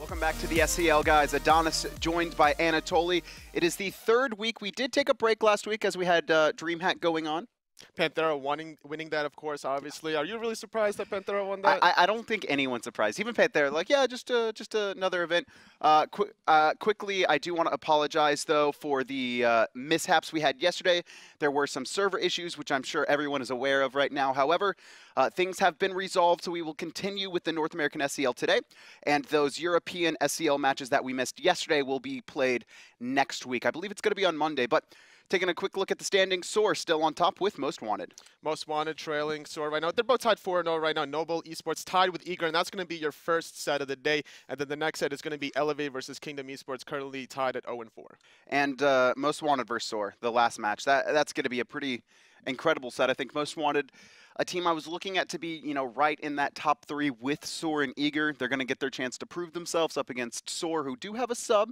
Welcome back to the SCL, guys. Adonis joined by Anatoly. It is the third week. We did take a break last week as we had DreamHack going on. Panthera winning that, of course, obviously. Are you really surprised that Panthera won that? I don't think anyone's surprised. Even Panthera, like, yeah, just another event. Quickly, I do want to apologize, though, for the mishaps we had yesterday. There were some server issues, which I'm sure everyone is aware of right now. However, things have been resolved, so we will continue with the North American SCL today. And those European SCL matches that we missed yesterday will be played next week. I believe it's going to be on Monday, but taking a quick look at the standings, Soar still on top with Most Wanted. Most Wanted trailing Soar right now. They're both tied 4-0 right now. Noble Esports tied with Eager, and that's going to be your first set of the day. And then the next set is going to be Elevate versus Kingdom Esports, currently tied at 0-4. And Most Wanted versus Soar, the last match. That's going to be a pretty incredible set. I think Most Wanted, a team I was looking at to be, you know, right in that top 3 with Soar and Eager. They're going to get their chance to prove themselves up against Soar, who do have a sub.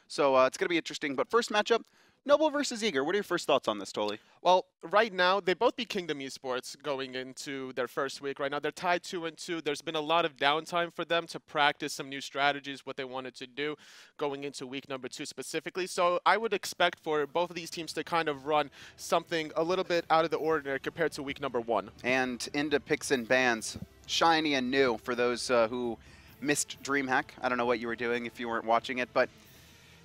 So it's going to be interesting. But first matchup, Noble versus Eager. What are your first thoughts on this, Tolly? Well, right now, they both beat Kingdom Esports going into their first week. Right now, they're tied 2-2. There's been a lot of downtime for them to practice some new strategies, what they wanted to do going into week number 2 specifically. So I would expect for both of these teams to kind of run something a little bit out of the ordinary compared to week number 1. And into picks and bans, shiny and new for those who missed DreamHack. I don't know what you were doing if you weren't watching it, but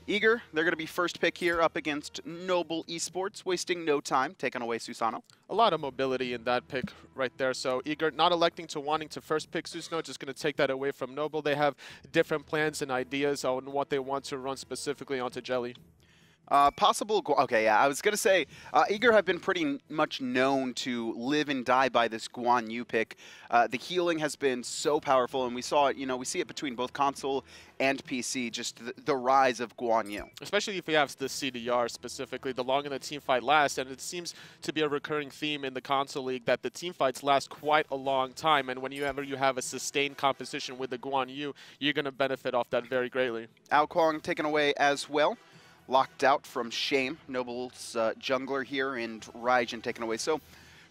Eager, they're going to be first pick here up against Noble Esports, wasting no time, taking away Susano. A lot of mobility in that pick right there. So Eager not electing to wanting to first pick Susano, just going to take that away from Noble. They have different plans and ideas on what they want to run specifically onto Jellly. Okay, yeah, I was going to say, Eager have been pretty much known to live and die by this Guan Yu pick. The healing has been so powerful, and we saw it, you know, we see it between both console and PC, just the rise of Guan Yu. Especially if we have the CDR specifically, the longer the team fight lasts, and it seems to be a recurring theme in the console league that the team fights last quite a long time, and whenever you have a sustained composition with the Guan Yu, you're going to benefit off that very greatly. Ao Kwong taken away as well. Locked out from Shame, Noble's jungler here, and Raijin taken away. So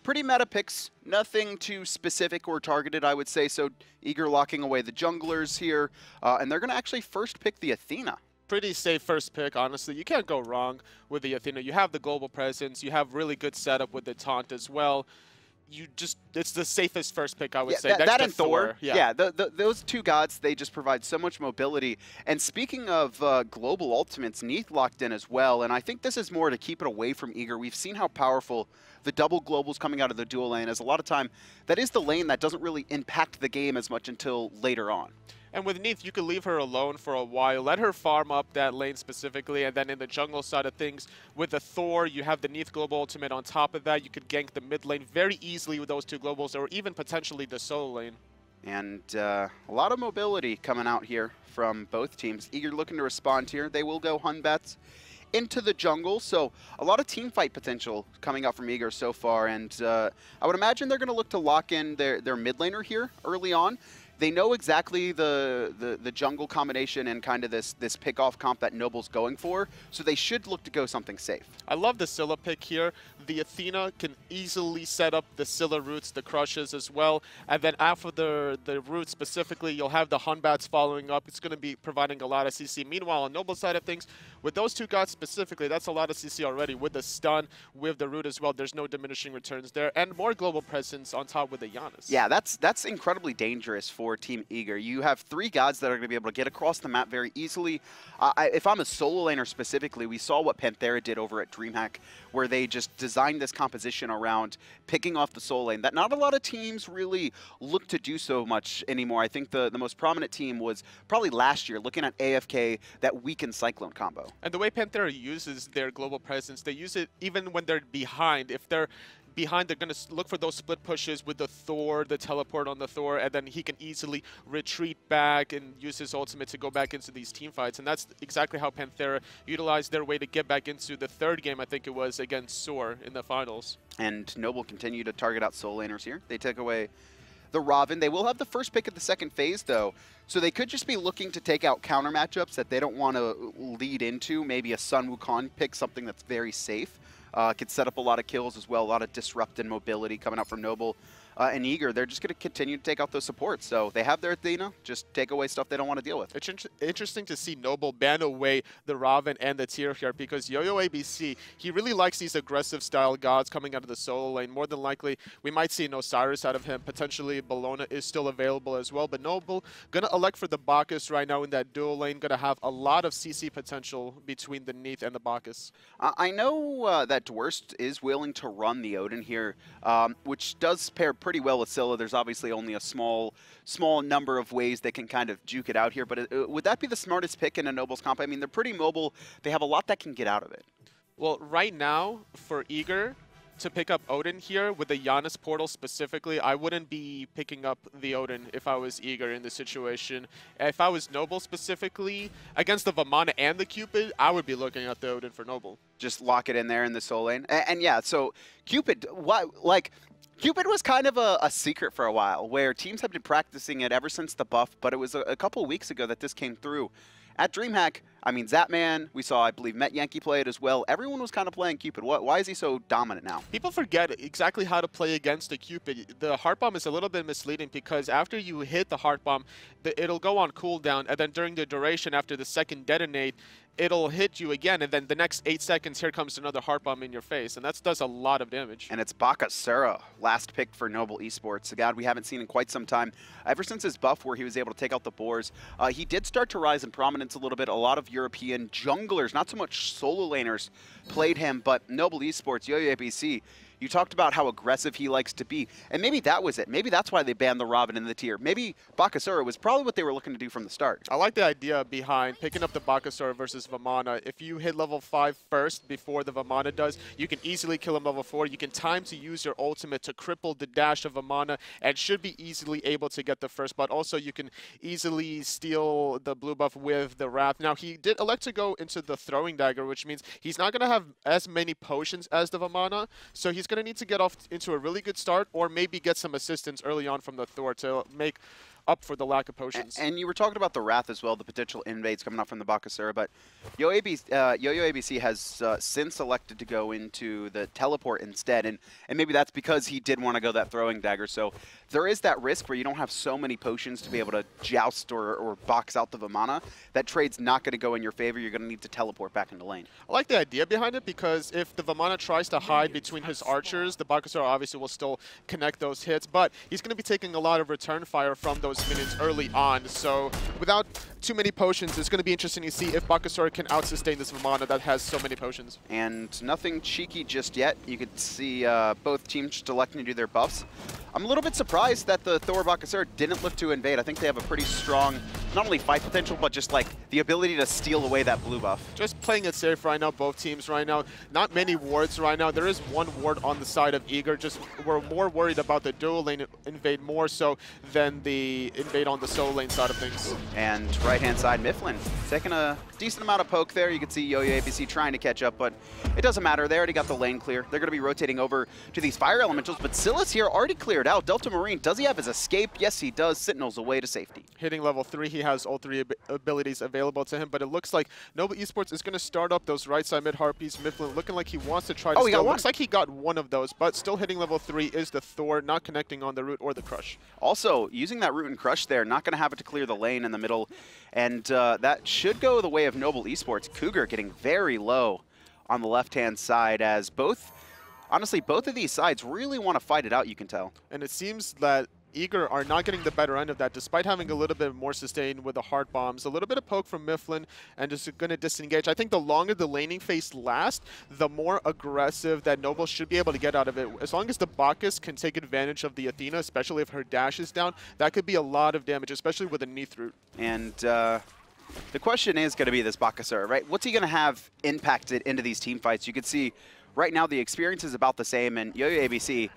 pretty meta picks, nothing too specific or targeted, I would say. So Eager locking away the junglers here, and they're going to actually first pick the Athena. Pretty safe first pick, honestly. You can't go wrong with the Athena. You have the global presence. You have really good setup with the taunt as well. It's the safest first pick, I would say. That and Thor. Yeah, those two gods, they just provide so much mobility. And speaking of global ultimates, Neith locked in as well. And I think this is more to keep it away from Eager. We've seen how powerful the double globals coming out of the dual lane is. A lot of time, that is the lane that doesn't really impact the game as much until later on. And with Neith, you could leave her alone for a while, let her farm up that lane specifically, and then in the jungle side of things, with the Thor, you have the Neith global ultimate on top of that. You could gank the mid lane very easily with those two globals, or even potentially the solo lane. And a lot of mobility coming out here from both teams. Eager looking to respond here. They will go Hun Batz into the jungle, so a lot of team fight potential coming out from Eager so far, and I would imagine they're going to look to lock in their mid laner here early on. They know exactly the jungle combination and kind of this pick-off comp that Noble's going for, so they should look to go something safe. I love the Scylla pick here. The Athena can easily set up the Scylla roots, the crushes as well, and then after the roots specifically, you'll have the Hun Batz following up. It's going to be providing a lot of CC. Meanwhile, on Noble side of things, with those two gods specifically, that's a lot of CC already. With the stun, with the root as well, there's no diminishing returns there, and more global presence on top with the Janus. Yeah, that's incredibly dangerous for Team Eager. You have 3 gods that are going to be able to get across the map very easily. If I'm a solo laner specifically, we saw what Panthera did over at DreamHack, where they just designed this composition around picking off the solo lane that not a lot of teams really look to do so much anymore. I think the most prominent team was probably last year, looking at AFK, that weakened Cyclone combo. And the way Panthera uses their global presence, they use it even when they're behind. If they're behind, they're going to look for those split pushes with the Thor, the teleport on the Thor, and then he can easily retreat back and use his ultimate to go back into these team fights. And that's exactly how Panthera utilized their way to get back into the 3rd game, I think it was, against Soar in the finals. And Noble continue to target out solo laners here. They take away the Robin. They will have the first pick of the second phase, though, so they could just be looking to take out counter matchups that they don't want to lead into. Maybe a Sun Wukong pick, something that's very safe. Could set up a lot of kills as well, a lot of disrupt and mobility coming out from Noble. and Eager, they're just going to continue to take out those supports. So they have their Athena, just take away stuff they don't want to deal with. It's interesting to see Noble ban away the Raven and the tier here because yoyoabc, he really likes these aggressive style gods coming out of the solo lane. More than likely, we might see an Osiris out of him. Potentially, Bellona is still available as well. But Noble going to elect for the Bacchus right now in that dual lane. Going to have a lot of CC potential between the Neith and the Bacchus. I know that Dwurst is willing to run the Odin here, which does pair pretty well with Scylla. There's obviously only a small number of ways they can kind of juke it out here, but would that be the smartest pick in a Noble's comp? I mean, they're pretty mobile. They have a lot that can get out of it. Well, right now, for Eager to pick up Odin here, with the Janus portal specifically, I wouldn't be picking up the Odin if I was Eager in this situation. If I was Noble specifically, against the Vamana and the Cupid, I would be looking at the Odin for Noble. Just lock it in there in the soul lane. And yeah, so Cupid, Cupid was kind of a secret for a while, where teams have been practicing it ever since the buff, but it was a couple of weeks ago that this came through. At DreamHack, I mean, Zapman, we saw, I believe, Met Yankee play it as well. Everyone was kind of playing Cupid. Why is he so dominant now? People forget exactly how to play against the Cupid. The Heart Bomb is a little bit misleading because after you hit the Heart Bomb, it'll go on cooldown, and then during the duration after the second detonate, it'll hit you again, and then the next 8 seconds, here comes another Heart Bomb in your face, and that does a lot of damage. And it's Bakasura, last pick for Noble Esports, a god we haven't seen in quite some time. Ever since his buff where he was able to take out the boars, he did start to rise in prominence a little bit. A lot of European junglers, not so much solo laners, played him, but Noble Esports, yoyoabc, you talked about how aggressive he likes to be, and maybe that was it. Maybe that's why they banned the Raven in the tier. Maybe Bakasura was probably what they were looking to do from the start. I like the idea behind picking up the Bakasura versus Vamana. If you hit level 5 first before the Vamana does, you can easily kill him level 4. You can time to use your ultimate to cripple the dash of Vamana and should be easily able to get the first, but also you can easily steal the blue buff with the Wrath. Now, he did elect to go into the throwing dagger, which means he's not going to have as many potions as the Vamana, so he's going to need to get off into a really good start or maybe get some assistance early on from the Thor to make up for the lack of potions. And you were talking about the Wrath as well, the potential invades coming up from the Bakasura, but yoyoabc has since elected to go into the teleport instead, and maybe that's because he did want to go that throwing dagger. So there is that risk where you don't have so many potions to be able to joust or box out the Vamana. That trade's not going to go in your favor. You're going to need to teleport back into lane. I like the idea behind it because if the Vamana tries to hide between his archers, the Bakasura obviously will still connect those hits, but he's going to be taking a lot of return fire from those minions early on. So without too many potions, it's going to be interesting to see if Bakasura can out-sustain this Vamana that has so many potions. And nothing cheeky just yet. You could see both teams just electing to do their buffs. I'm a little bit surprised that the Thor Bakasura didn't look to invade. I think they have a pretty strong, not only fight potential, but just like the ability to steal away that blue buff. Just playing it safe right now, both teams right now. Not many wards right now. There is one ward on the side of Eager. Just we're more worried about the dual lane invade more so than the invade on the solo lane side of things. And right-hand side, Myflin taking a decent amount of poke there. You can see yoyoabc trying to catch up, but it doesn't matter. They already got the lane clear. They're going to be rotating over to these fire elementals, but Scylla's here already cleared out. Delta Marine, does he have his escape? Yes, he does. Sentinel's away to safety. Hitting level 3, he has all 3 abilities available to him, but it looks like Noble Esports is going to start up those right side mid harpies. Myflin looking like he wants to try to steal. Looks like he got one of those, but still hitting level 3 is the Thor, not connecting on the root or the crush. Also, using that root and crush there, not going to have it to clear the lane in the middle, and that should go the way of Noble Esports. Cougar getting very low on the left-hand side as honestly, both of these sides really want to fight it out, you can tell. And it seems that Eager are not getting the better end of that, despite having a little bit more sustain with the heart bombs. A little bit of poke from Myflin, and just going to disengage. I think the longer the laning phase lasts, the more aggressive that Noble should be able to get out of it. As long as the Bacchus can take advantage of the Athena, especially if her dash is down, that could be a lot of damage, especially with a Neith root. And the question is going to be this Bakasura, right? What's he going to have impacted into these team fights? You can see right now the experience is about the same, and yoyoabc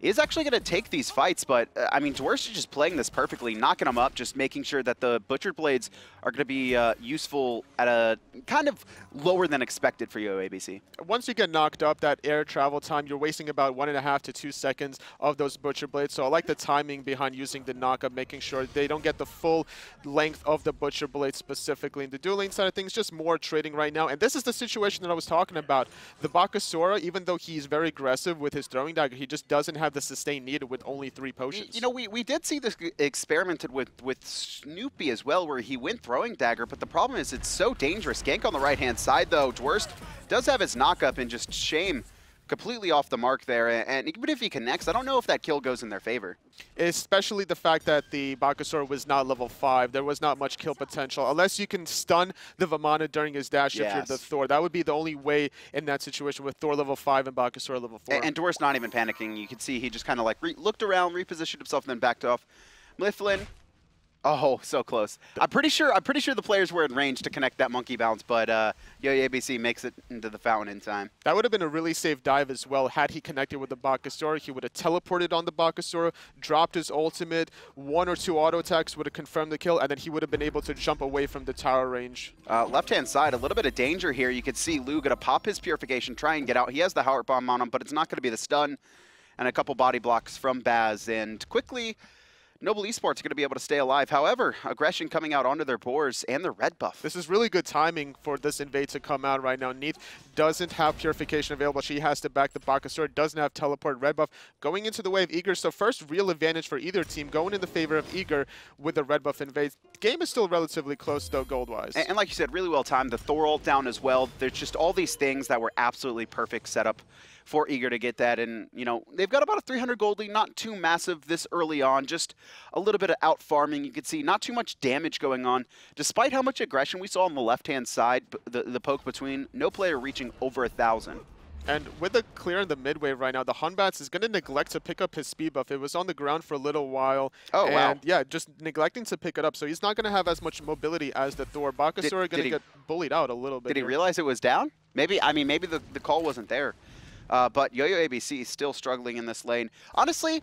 is actually going to take these fights, but I mean, Dwurst is just playing this perfectly, knocking them up, just making sure that the Butchered Blades are going to be useful at a kind of lower than expected for yoyoabc. Once you get knocked up, that air travel time, you're wasting about 1.5 to 2 seconds of those Butcher Blades, so I like the timing behind using the knock-up, making sure they don't get the full length of the Butcher Blade specifically. In the dual lane side of things, just more trading right now, and this is the situation that I was talking about. The Bakasura, even though he's very aggressive with his throwing dagger, he just doesn't have have the sustain needed with only 3 potions. You know, we did see this experimented with Snoopy as well, where he went throwing dagger, but the problem is it's so dangerous. Gank on the right-hand side, though. Dwurst does have his knock-up, and just Shame completely off the mark there, and even if he connects, I don't know if that kill goes in their favor. Especially the fact that the Bakasura was not level 5. There was not much kill potential. Unless you can stun the Vamana during his dash if you're the Thor. That would be the only way in that situation with Thor level 5 and Bakasura level 4. And Dwurst not even panicking. You can see he just kind of like looked around, repositioned himself, and then backed off. Myflin. Oh, so close. I'm pretty sure the players were in range to connect that monkey bounce, but yoyoabc makes it into the fountain in time. That would have been a really safe dive as well. Had he connected with the Bakasura, he would have teleported on the Bakasura, dropped his ultimate, 1 or 2 auto attacks would have confirmed the kill, and then he would have been able to jump away from the tower range. Left-hand side, a little bit of danger here. You could see Lou going to pop his Purification, try and get out. He has the Heart Bomb on him, but it's not going to be the stun, and a couple body blocks from Batz, and quickly Noble Esports are going to be able to stay alive. However, aggression coming out onto their boars and the red buff. This is really good timing for this invade to come out right now. Neith doesn't have Purification available. She has to back the Bakasura. Doesn't have teleport red buff. Going into the wave, Eager. So first real advantage for either team going in the favor of Eager with the red buff invade. Game is still relatively close though, gold-wise. And like you said, really well timed. The Thor ult down as well. There's just all these things that were absolutely perfect setup for Eager to get that. And, you know, they've got about a 300 gold lead, not too massive this early on, just a little bit of out farming. You can see not too much damage going on. Despite how much aggression we saw on the left-hand side, the poke between, no player reaching over 1,000. And with the clear in the mid wave right now, the Batz is going to neglect to pick up his speed buff. It was on the ground for a little while. Oh, and wow. Yeah, just neglecting to pick it up. So he's not going to have as much mobility as the Thor. Bakasura going to get bullied out a little bit. Did he realize it was down? Maybe, I mean, maybe the call wasn't there. But yoyoabc is still struggling in this lane. Honestly,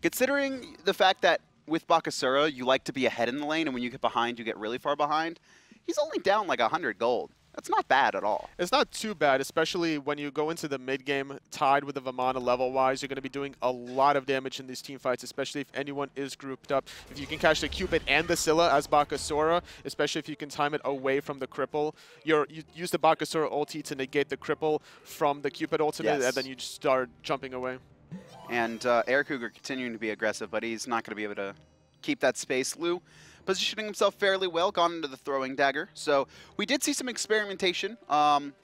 considering the fact that with Bakasura, you like to be ahead in the lane, and when you get behind, you get really far behind, he's only down like 100 gold. That's not bad at all. It's not too bad, especially when you go into the mid-game tied with the Vamana level-wise. You're going to be doing a lot of damage in these team fights, especially if anyone is grouped up. If you can catch the Cupid and the Scylla as Bakasura, especially if you can time it away from the cripple. You use the Bakasura ulti to negate the cripple from the Cupid ultimate, and then you just start jumping away. And AirCougar continuing to be aggressive, but he's not going to be able to keep that space. Lou positioning himself fairly well, gone into the throwing dagger. So we did see some experimentation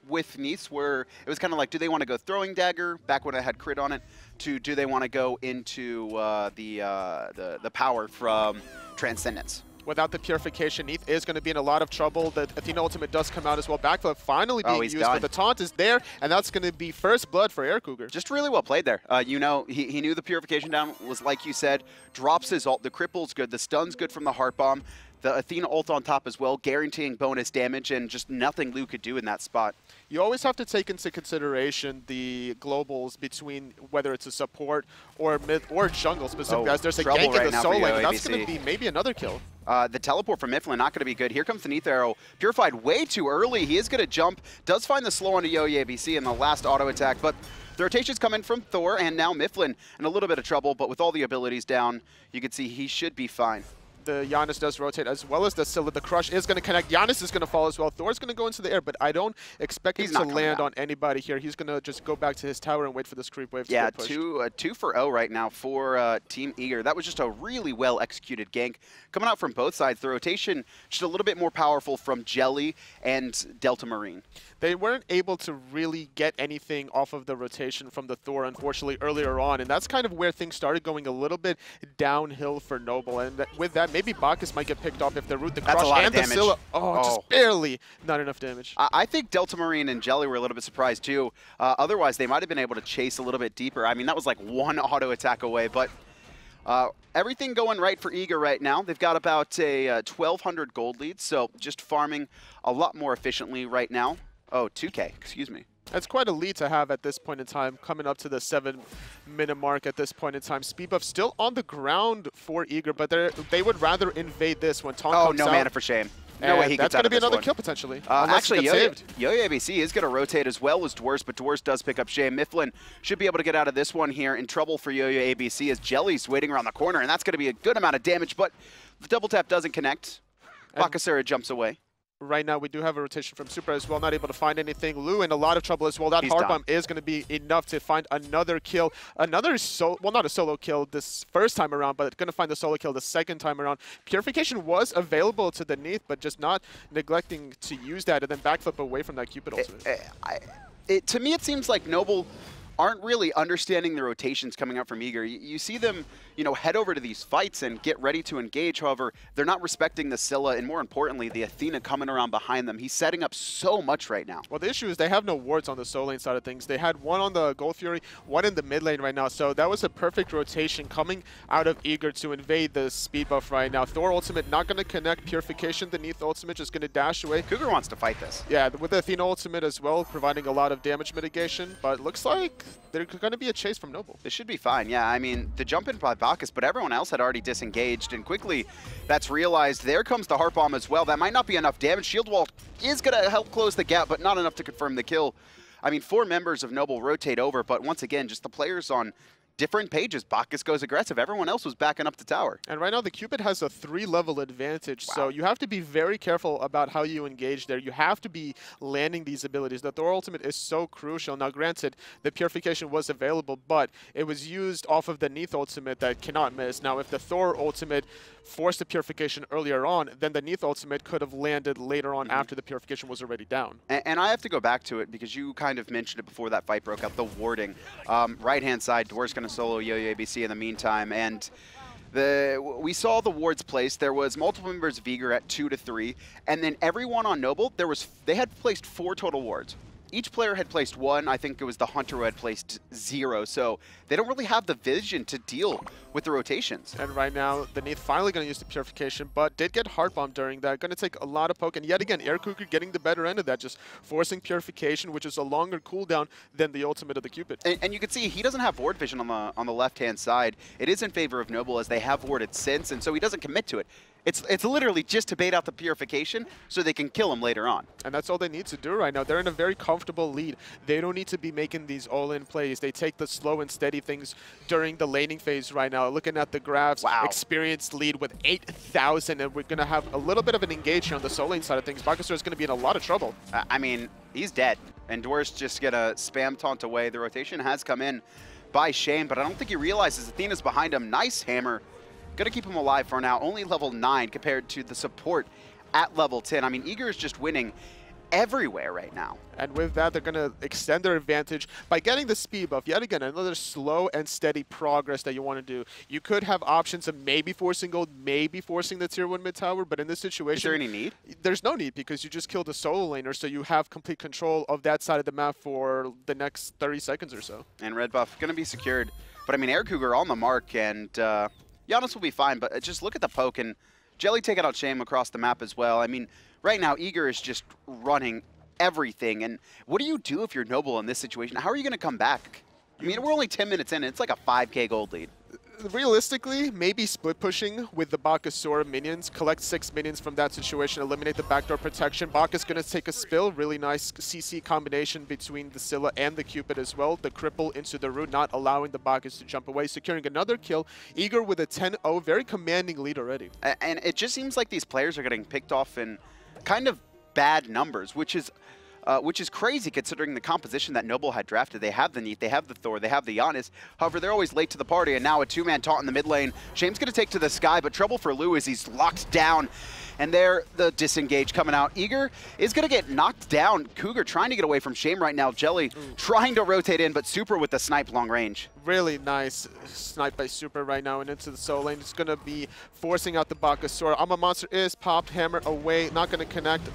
with Neith, where it was kind of like, do they want to go throwing dagger, back when I had crit on it, to do they want to go into the power from Transcendence? Without the Purification, Neith is going to be in a lot of trouble. The Athena ultimate does come out as well. Backflip finally being used, but the taunt is there, and that's going to be first blood for AirCougar. Just really well played there. You know, he knew the Purification down was, like you said, drops his ult. The cripple's good. The stun's good from the Heart Bomb. The Athena ult on top as well, guaranteeing bonus damage, and just nothing Lou could do in that spot. You always have to take into consideration the globals between whether it's a support or mid or jungle specifically, as there's a gank in the soul lane, and that's going to be maybe another kill. The teleport from Myflin not going to be good. Here comes the Neith arrow. Purified way too early. He is going to jump. Does find the slow onto yoyoabc in the last auto attack, but the rotation's coming from Thor, and now Myflin in a little bit of trouble, but with all the abilities down, you can see he should be fine. The Janus does rotate as well as the Scylla. The Crush is going to connect. Janus is going to fall as well. Thor's going to go into the air, but I don't expect him to land on anybody here. He's going to just go back to his tower and wait for this creep wave to get pushed. Yeah, 2 for 0 right now for Team Eager. That was just a really well-executed gank. Coming out from both sides, the rotation just a little bit more powerful from Jellly and Delta Marine. They weren't able to really get anything off of the rotation from the Thor, unfortunately, earlier on, and that's kind of where things started going a little bit downhill for Noble. And with that, maybe Bacchus might get picked off if the root, the Crush, and the Scylla. Just barely not enough damage. I think Delta Marine and Jellly were a little bit surprised too. Otherwise, they might have been able to chase a little bit deeper. I mean, that was like 1 auto attack away, but everything going right for Eager right now. They've got about a 1,200 gold lead, so just farming a lot more efficiently right now. Oh, 2K, excuse me. That's quite a lead to have at this point in time, coming up to the 7-minute mark at this point in time. Speed buff still on the ground for Eager, but they would rather invade this when Taunt comes out. Oh, no mana for Shame. No way he gets out of this one. That's going to be another kill potentially. Actually, yoyoabc is going to rotate as well as Dwurst, but Dwurst does pick up Shame. Myflin should be able to get out of this one here. In trouble for yoyoabc as Jelly's waiting around the corner, and that's going to be a good amount of damage, but the double tap doesn't connect. Bakasura jumps away. right now we do have a rotation from Super as well, not able to find anything. Lou in a lot of trouble as well. That hard bomb is going to be enough to find another kill. Another well, not a solo kill this first time around, but going to find the solo kill the second time around. Purification was available to the Neith, but just not neglecting to use that and then backflip away from that Cupid ultimate. To me, it seems like Noble aren't really understanding the rotations coming out from Eager. You see them, you know, head over to these fights and get ready to engage. However, they're not respecting the Scylla and, more importantly, the Athena coming around behind them. He's setting up so much right now. Well, the issue is they have no wards on the solo lane side of things. They had one on the Gold Fury, one in the mid lane right now. So that was a perfect rotation coming out of Eager to invade the speed buff right now. Thor ultimate not going to connect. Purification, the Neith ultimate just going to dash away. Cougar wants to fight this. Yeah, with the Athena ultimate as well, providing a lot of damage mitigation. But looks like there's going to be a chase from Noble. This should be fine. Yeah, I mean, the jump in by Bacchus, but everyone else had already disengaged, and quickly that's realized. There comes the heart bomb as well. That might not be enough damage. Shield wall is going to help close the gap, but not enough to confirm the kill. I mean, 4 members of Noble rotate over, but once again, just the players on different pages. Bacchus goes aggressive. Everyone else was backing up the tower. And right now, the Cupid has a 3-level advantage, so you have to be very careful about how you engage there. You have to be landing these abilities. The Thor ultimate is so crucial. Now, granted, the Purification was available, but it was used off of the Neith ultimate that cannot miss. Now, if the Thor ultimate forced the Purification earlier on, then the Neith ultimate could have landed later on after the Purification was already down. And I have to go back to it because you kind of mentioned it before that fight broke out, the warding. Right-hand side, Dwurst going to solo yoyoabc in the meantime, and we saw the wards placed. There was multiple members of Eager at 2 to 3, and then everyone on Noble, they had placed 4 total wards. Each player had placed 1. I think it was the Hunter who had placed 0. So they don't really have the vision to deal with the rotations. And right now, the Neith finally going to use the Purification, but did get heart bomb during that. Going to take a lot of poke. And yet again, AirCougar getting the better end of that, just forcing Purification, which is a longer cooldown than the ultimate of the Cupid. And you can see he doesn't have ward vision on the left-hand side. It is in favor of Noble as they have warded since, and so he doesn't commit to it. It's literally just to bait out the Purification so they can kill him later on. And that's all they need to do right now. They're in a very comfortable lead. They don't need to be making these all-in plays. They take the slow and steady things during the laning phase right now. Looking at the graphs, experienced lead with 8,000, and we're going to have a little bit of an engage here on the solo lane side of things. Bakasura is going to be in a lot of trouble. I mean, he's dead, and Dwurst just going to spam taunt away. The rotation has come in by Shame, but I don't think he realizes Athena's behind him. Nice hammer. Gonna keep him alive for now. Only level 9 compared to the support at level 10. I mean, Eager is just winning everywhere right now. And with that, they're going to extend their advantage by getting the speed buff. Yet again, another slow and steady progress that you want to do. You could have options of maybe forcing gold, maybe forcing the tier 1 mid tower, but in this situation... Is there any need? There's no need because you just killed a solo laner, so you have complete control of that side of the map for the next 30 seconds or so. And red buff going to be secured. But I mean, AirCougar on the mark, and Janus will be fine, but just look at the poke, and Jellly taking out Shame across the map as well. I mean, right now, Eager is just running everything. And what do you do if you're Noble in this situation? How are you going to come back? I mean, we're only 10 minutes in, and it's like a 5K gold lead. Realistically, maybe split pushing with the Bakasura minions, collect 6 minions from that situation, eliminate the backdoor protection. Bacchus going to take a spill, really nice CC combination between the Scylla and the Cupid as well. The cripple into the root, not allowing the Bacchus to jump away, securing another kill. Eager with a 10-0, very commanding lead already. And it just seems like these players are getting picked off in kind of bad numbers, which is crazy considering the composition that Noble had drafted. They have the Neith, they have the Thor, they have the Janus. However, they're always late to the party, and now a 2-man taunt in the mid lane. Shame's going to take to the sky, but trouble for Lou as he's locked down. And there, the disengage coming out. Eager is going to get knocked down. Cougar trying to get away from Shame right now. Jellly trying to rotate in, but Super with the snipe long range. Really nice snipe by Super right now and into the solo lane. It's going to be forcing out the Bakasura. I'm a Monster is popped, hammer away, not going to connect.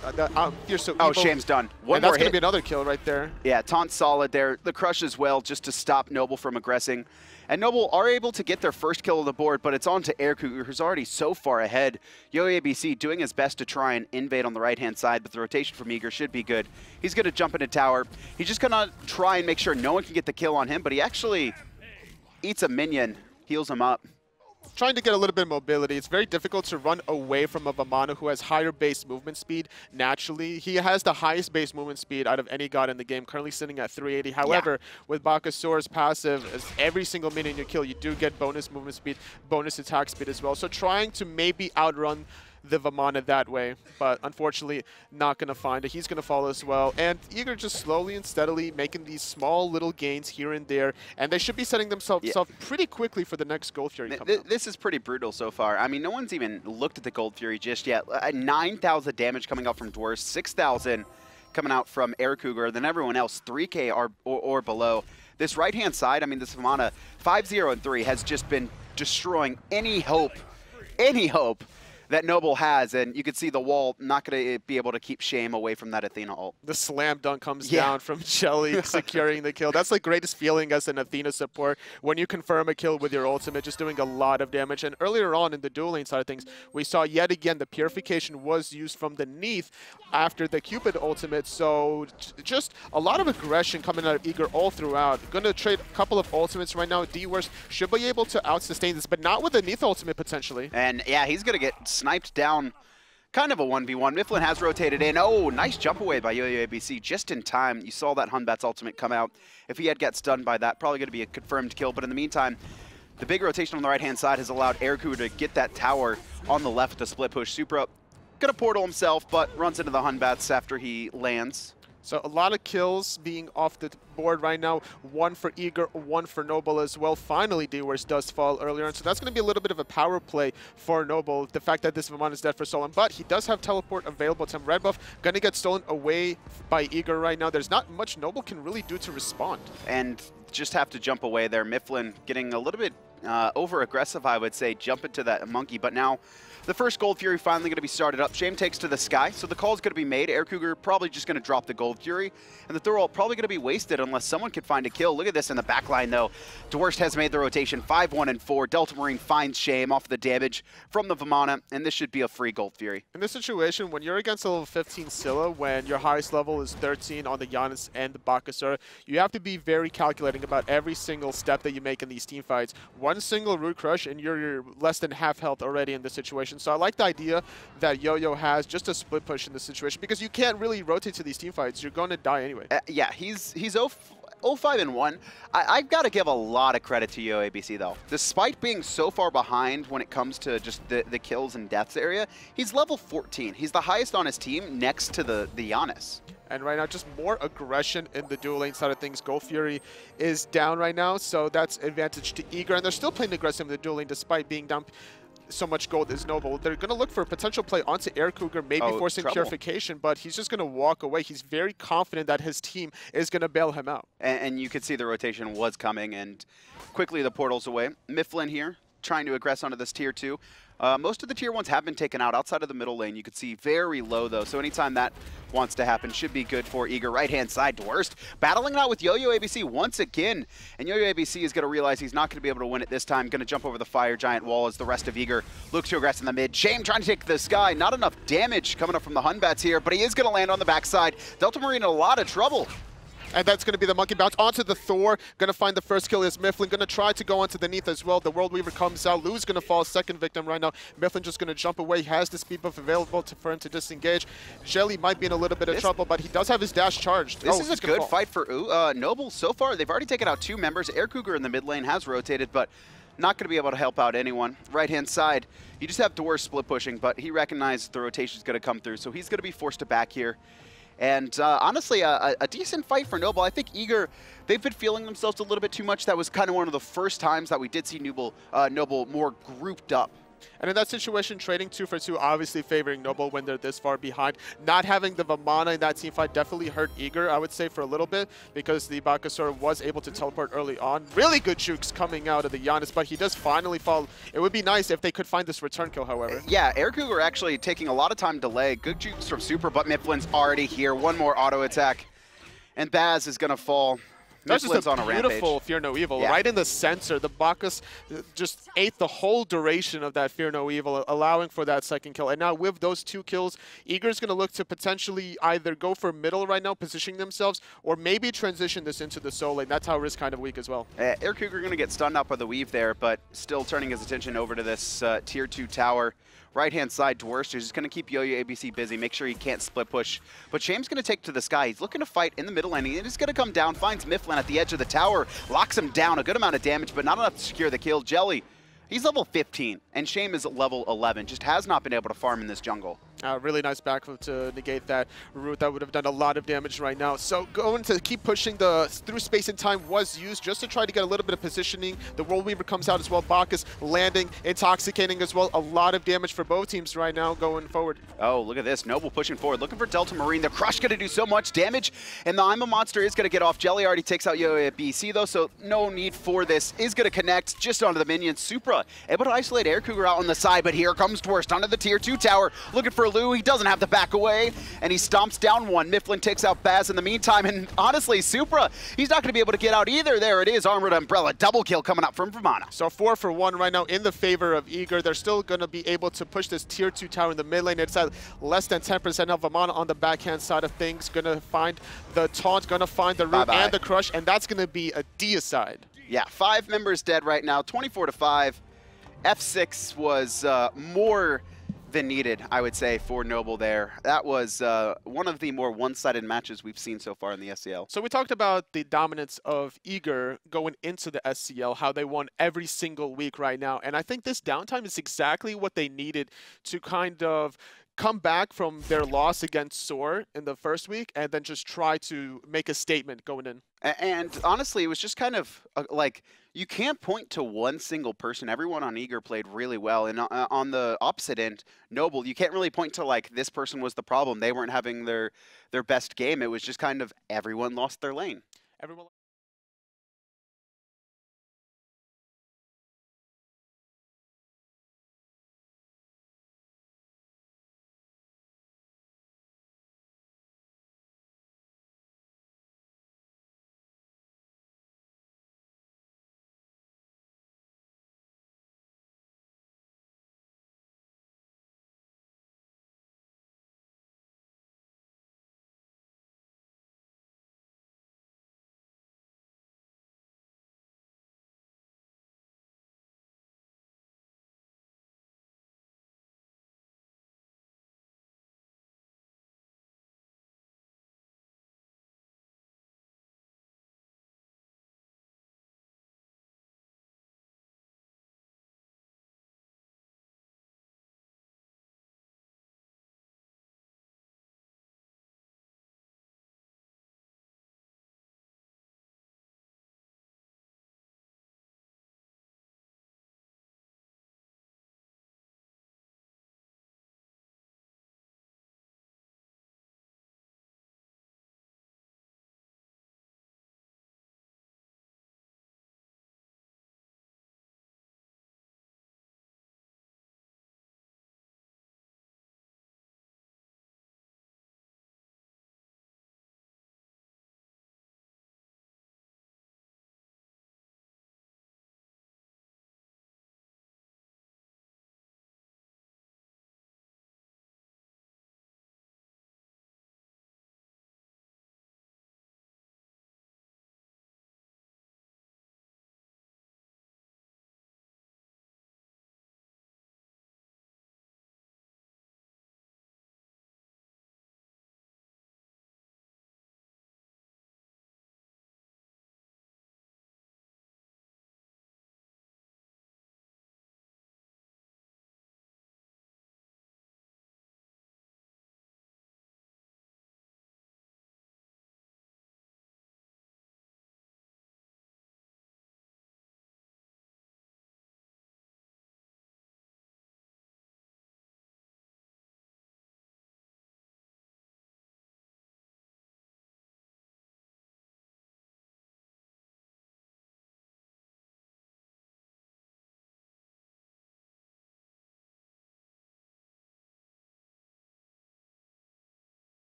You're so evil. Oh, Shame's done. One more that's going to be another kill right there. Yeah, taunt solid there. The crush as well, just to stop Noble from aggressing. And Noble are able to get their first kill on the board, but it's on to AirCougar, who's already so far ahead. yoyoabc doing his best to try and invade on the right-hand side, but the rotation from Eager should be good. He's going to jump into tower. He's just going to try and make sure no one can get the kill on him, but he actually eats a minion, heals him up. Trying to get a little bit of mobility. It's very difficult to run away from a Vamana who has higher base movement speed naturally. He has the highest base movement speed out of any god in the game, currently sitting at 380. However, with Bakasura's passive, as every single minion you kill, you do get bonus movement speed, bonus attack speed as well. So trying to maybe outrun the Vamana that way. But unfortunately, not going to find it. He's going to fall as well. And Eager just slowly and steadily making these small little gains here and there. And they should be setting themselves up pretty quickly for the next Gold Fury coming up. This is pretty brutal so far. I mean, no one's even looked at the Gold Fury just yet. 9,000 damage coming out from Dwurst, 6,000 coming out from AirCougar, then everyone else 3K or below. This right-hand side, I mean, this Vamana 5-0 and 3 has just been destroying any hope that Noble has, and you can see the wall not going to be able to keep Shame away from that Athena ult. The slam dunk comes down from Jellly securing the kill. That's the greatest feeling as an Athena support when you confirm a kill with your ultimate, just doing a lot of damage. And earlier on in the dual lane side of things, we saw yet again the purification was used from the Neith after the Cupid ultimate. So just a lot of aggression coming out of Eager all throughout. Going to trade a couple of ultimates right now. Dwurst should be able to out-sustain this, but not with the Neith ultimate potentially. And yeah, he's going to get sniped down. Kind of a 1v1. Myflin has rotated in. Oh, nice jump away by yoyoabc just in time. You saw that Batz ultimate come out. If he had got stunned by that, probably going to be a confirmed kill. But in the meantime, the big rotation on the right-hand side has allowed AirCougar to get that tower on the left with the split push. Supra going to portal himself, but runs into the Batz after he lands. So a lot of kills being off the board right now. One for Eager, one for Noble as well. Finally, Dwurst does fall earlier on. So that's going to be a little bit of a power play for Noble. The fact that this Vamana is dead for so long. But he does have teleport available to him. Red buff going to get stolen away by Eager right now. There's not much Noble can really do to respond. And just have to jump away there. Myflin getting a little bit over-aggressive, I would say, jump into that monkey. But now the first Gold Fury finally going to be started up. Shame takes to the sky, so the call is going to be made. AirCougar probably just going to drop the Gold Fury, and the Thor ult probably going to be wasted unless someone can find a kill. Look at this in the back line, though. Dwurst has made the rotation, 5-1 and 4. Delta Marine finds Shame off the damage from the Vamana, and this should be a free Gold Fury. In this situation, when you're against a level 15 Scylla, when your highest level is 13 on the Janus and the Bakasura, you have to be very calculating about every single step that you make in these team fights. One single root crush, and you're less than half health already in this situation. So I like the idea that Yo-Yo has just a split push in this situation because you can't really rotate to these team fights. You're going to die anyway. Yeah, he's 0-5 and 1. I've got to give a lot of credit to yoyoabc though. Despite being so far behind when it comes to just the kills and deaths area, he's level 14. He's the highest on his team next to the Janus. And right now, just more aggression in the dual lane side of things. Gold Fury is down right now, so that's advantage to Eager. And they're still playing aggressive in the dual lane despite being down so much gold is Noble. They're going to look for a potential play onto AirCougar, maybe forcing purification, but he's just going to walk away. He's very confident that his team is going to bail him out. And you could see the rotation was coming, and quickly the portal's away. Myflin here, trying to aggress onto this tier 2. Most of the tier 1s have been taken out outside of the middle lane. You could see very low, though, so anytime that wants to happen should be good for Eager. Right-hand side, Dwurst battling it out with yoyoabc once again, and yoyoabc is going to realize he's not going to be able to win it this time. Going to jump over the fire giant wall as the rest of Eager looks to aggress in the mid. Shame trying to take the sky. Not enough damage coming up from the Batz here, but he is going to land on the backside. Delta Marine in a lot of trouble. And that's going to be the monkey bounce onto the Thor. Going to find the first kill is Myflin. Going to try to go onto the Neith as well. The World Weaver comes out. Lou's going to fall second victim right now. Myflin just going to jump away. He has the speed buff available for him to disengage. Jellly might be in a little bit of trouble, but he does have his dash charged. This is a good fight for Noble. So far, they've already taken out 2 members. AirCougar in the mid lane has rotated, but not going to be able to help out anyone. Right-hand side, you just have Dwurst split pushing, but he recognizes the rotation is going to come through, so he's going to be forced to back here. And honestly, a decent fight for Noble. I think Eager, they've been feeling themselves a little bit too much. That was kind of one of the first times that we did see Noble more grouped up. And in that situation, trading 2 for 2, obviously favoring Noble when they're this far behind. Not having the Vamana in that team fight definitely hurt Eager, I would say, for a little bit, because the Bakasura was able to teleport early on. Really good jukes coming out of the Janus, but he does finally fall. It would be nice if they could find this return kill, however. Yeah, AirCougar actually taking a lot of time delay. Good jukes from Super, but Myflin's already here. One more auto attack, and Batz is going to fall. That's just a beautiful Fear No Evil, right in the center. The Bacchus just ate the whole duration of that Fear No Evil, allowing for that second kill. And now with those 2 kills, Eager's going to look to potentially either go for middle right now, positioning themselves, or maybe transition this into the soul lane. That's how Riz kind of weak as well. AirCougar going to get stunned up by the weave there, but still turning his attention over to this tier 2 tower. Right-hand side, Dwurst is just going to keep yoyoabc busy, make sure he can't split push. But Shame's going to take to the sky. He's looking to fight in the middle lane. He's just going to come down, finds Myflin at the edge of the tower, locks him down. A good amount of damage, but not enough to secure the kill. Jellly, He's level 15, and Shame is at level 11. Just has not been able to farm in this jungle. Really nice backflip to negate that root. That would have done a lot of damage right now. So going to keep pushing the through space and time was used just to try to get a little bit of positioning. The World Weaver comes out as well. Bacchus landing, intoxicating as well. A lot of damage for both teams right now going forward. Oh, look at this. Noble pushing forward, looking for Delta Marine. The Crush going to do so much damage, and the I'm a Monster is going to get off. Jellly already takes out yoyoabc though, so no need for this. Is going to connect just onto the minions. Supra able to isolate AirCougar out on the side, but here comes Dwurst onto the tier 2 tower, looking for Lou. He doesn't have to back away, and he stomps down one. Myflin takes out Batz in the meantime, and honestly, Supra, he's not going to be able to get out either. There it is, Armored Umbrella, double kill coming up from Vamana. So 4 for 1 right now in the favor of Eager. They're still going to be able to push this tier 2 tower in the mid lane. It's at less than 10% now. Vamana on the backhand side of things, going to find the taunt, going to find the root and the crush, and that's going to be a deicide. Yeah, 5 members dead right now, 24-5. F6 was more than needed, I would say, for Noble there. That was one of the more one-sided matches we've seen so far in the SCL. So we talked about the dominance of Eager going into the SCL, how they won every single week right now. And I think this downtime is exactly what they needed to kind of come back from their loss against Thor in the first week and then just try to make a statement going in. And honestly, it was just kind of like, you can't point to one single person. Everyone on Eager played really well. And on the opposite end, Noble, you can't really point to like, this person was the problem. They weren't having their best game. It was just kind of everyone lost their lane. Everyone